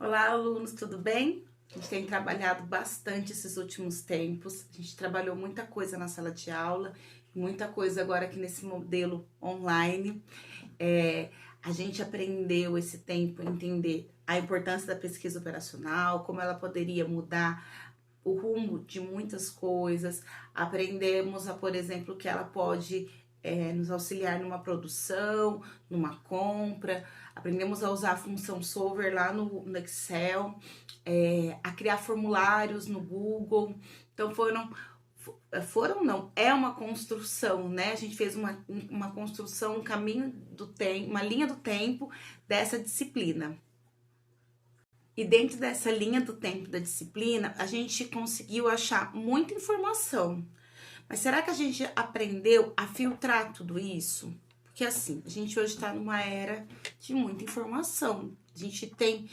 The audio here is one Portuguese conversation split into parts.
Olá, alunos, tudo bem? A gente tem trabalhado bastante esses últimos tempos. A gente trabalhou muita coisa na sala de aula, muita coisa agora aqui nesse modelo online. A gente aprendeu esse tempo a entender a importância da pesquisa operacional, como ela poderia mudar o rumo de muitas coisas. Aprendemos, por exemplo, que ela pode nos auxiliar numa produção, numa compra. Aprendemos a usar a função solver lá no Excel, a criar formulários no Google. Então é uma construção, né? A gente fez uma construção, um caminho do tempo, uma linha do tempo dessa disciplina. E dentro dessa linha do tempo da disciplina, a gente conseguiu achar muita informação. Mas será que a gente aprendeu a filtrar tudo isso? Porque assim, a gente hoje está numa era de muita informação. A gente tem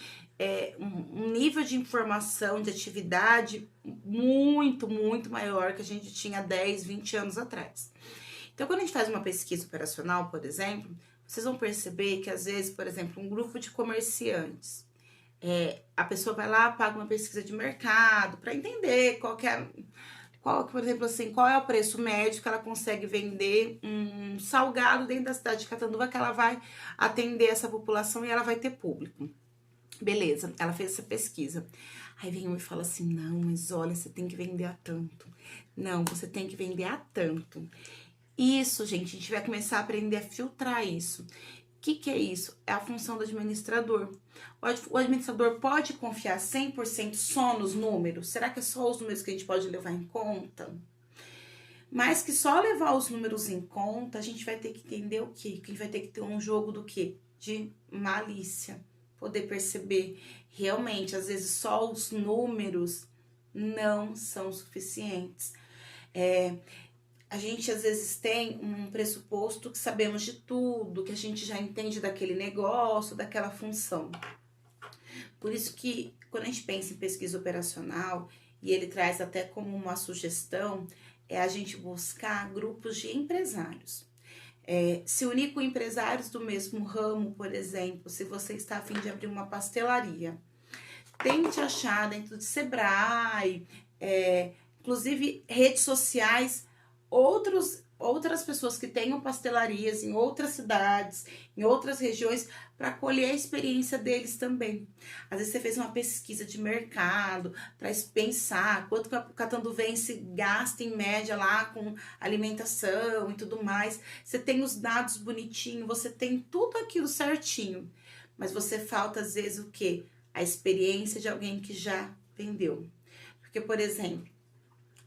um nível de informação, de atividade muito, muito maior que a gente tinha 10, 20 anos atrás. Então, quando a gente faz uma pesquisa operacional, por exemplo, vocês vão perceber que às vezes, por exemplo, um grupo de comerciantes, a pessoa vai lá, paga uma pesquisa de mercado para entender por exemplo, assim, qual é o preço médio que ela consegue vender um salgado dentro da cidade de Catanduva, que ela vai atender essa população e ela vai ter público. Beleza, ela fez essa pesquisa. Aí vem um e fala assim, não, mas olha, você tem que vender a tanto. Não, você tem que vender a tanto. Isso, gente, a gente vai começar a aprender a filtrar isso. O que é isso? É a função do administrador. O administrador pode confiar 100% só nos números? Será que é só os números que a gente pode levar em conta? Mas que só levar os números em conta, a gente vai ter que entender o quê? Que a gente vai ter que ter um jogo do quê? De malícia. Poder perceber realmente, às vezes só os números não são suficientes. A gente às vezes tem um pressuposto que sabemos de tudo, que a gente já entende daquele negócio, daquela função. Por isso que quando a gente pensa em pesquisa operacional, e ele traz até como uma sugestão, é a gente buscar grupos de empresários. Se unir com empresários do mesmo ramo, por exemplo, se você está a fim de abrir uma pastelaria, tente achar dentro de Sebrae, inclusive redes sociais, outras pessoas que tenham pastelarias em outras cidades, em outras regiões, para colher a experiência deles também. Às vezes você fez uma pesquisa de mercado para pensar quanto que a catanduvense gasta em média lá com alimentação e tudo mais. Você tem os dados bonitinhos, você tem tudo aquilo certinho, mas você falta às vezes o quê? A experiência de alguém que já vendeu. Porque, por exemplo,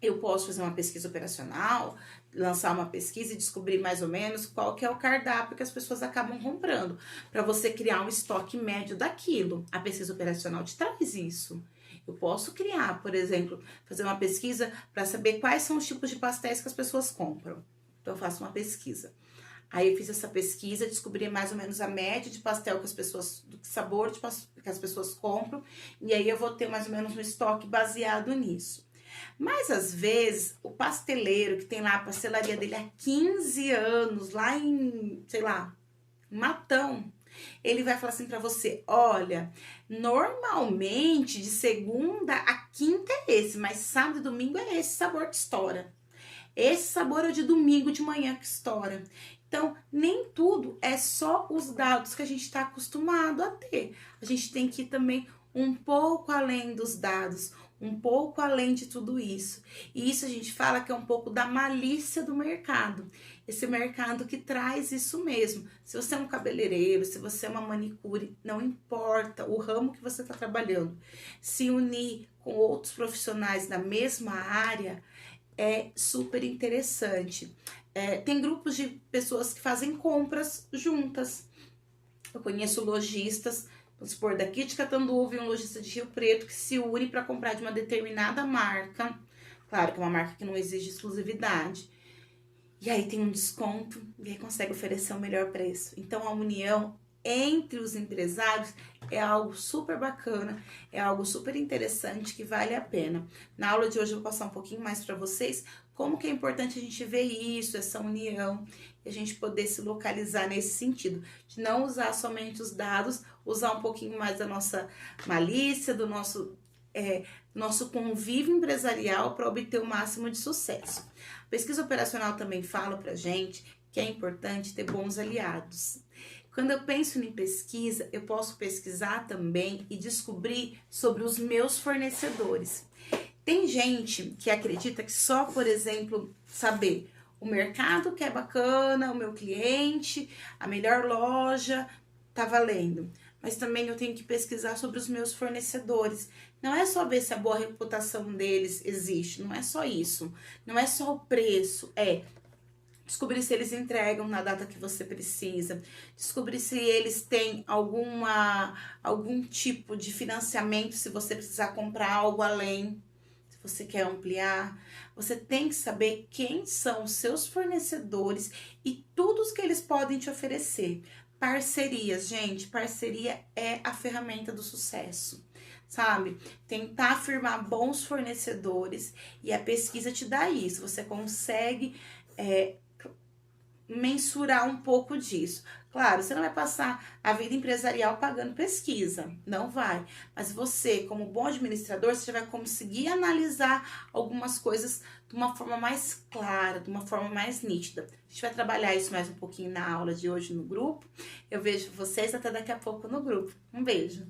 eu posso fazer uma pesquisa operacional, lançar uma pesquisa e descobrir mais ou menos qual que é o cardápio que as pessoas acabam comprando, para você criar um estoque médio daquilo. A pesquisa operacional te traz isso. Eu posso criar, por exemplo, fazer uma pesquisa para saber quais são os tipos de pastéis que as pessoas compram. Então, eu faço uma pesquisa. Aí eu fiz essa pesquisa, descobri mais ou menos a média de pastel que as pessoas, do sabor que as pessoas compram, e aí eu vou ter mais ou menos um estoque baseado nisso. Mas às vezes o pasteleiro que tem lá a pastelaria dele há 15 anos, lá em, sei lá, Matão, ele vai falar assim pra você, olha, normalmente de segunda a quinta é esse, mas sábado e domingo é esse sabor que estoura. Esse sabor é de domingo de manhã que estoura. Então, nem tudo é só os dados que a gente está acostumado a ter. A gente tem que ir também um pouco além dos dados, um pouco além de tudo isso. E isso a gente fala que é um pouco da malícia do mercado. Esse mercado que traz isso mesmo. Se você é um cabeleireiro, se você é uma manicure, não importa o ramo que você está trabalhando. Se unir com outros profissionais da mesma área é super interessante. Tem grupos de pessoas que fazem compras juntas. Eu conheço lojistas, vamos supor, daqui de Catanduva e um lojista de Rio Preto que se une para comprar de uma determinada marca. Claro que é uma marca que não exige exclusividade. E aí tem um desconto e aí consegue oferecer o melhor preço. Então a união entre os empresários é algo super bacana, é algo super interessante que vale a pena. Na aula de hoje eu vou passar um pouquinho mais para vocês como que é importante a gente ver isso, essa união, e a gente poder se localizar nesse sentido, de não usar somente os dados, usar um pouquinho mais da nossa malícia, do nosso convívio empresarial para obter o máximo de sucesso. A pesquisa operacional também fala pra gente que é importante ter bons aliados. Quando eu penso em pesquisa, eu posso pesquisar também e descobrir sobre os meus fornecedores. Tem gente que acredita que só, por exemplo, saber o mercado que é bacana, o meu cliente, a melhor loja, tá valendo. Mas também eu tenho que pesquisar sobre os meus fornecedores. Não é só ver se a boa reputação deles existe, não é só isso. Não é só o preço, descobrir se eles entregam na data que você precisa, descobrir se eles têm algum tipo de financiamento, se você precisar comprar algo além, se você quer ampliar. Você tem que saber quem são os seus fornecedores e tudo o que eles podem te oferecer. Parcerias, gente, parceria é a ferramenta do sucesso, sabe? Tentar firmar bons fornecedores, e a pesquisa te dá isso, você consegue mensurar um pouco disso. Claro, você não vai passar a vida empresarial pagando pesquisa, não vai. Mas você, como bom administrador, você já vai conseguir analisar algumas coisas de uma forma mais clara, de uma forma mais nítida. A gente vai trabalhar isso mais um pouquinho na aula de hoje no grupo. Eu vejo vocês até daqui a pouco no grupo. Um beijo!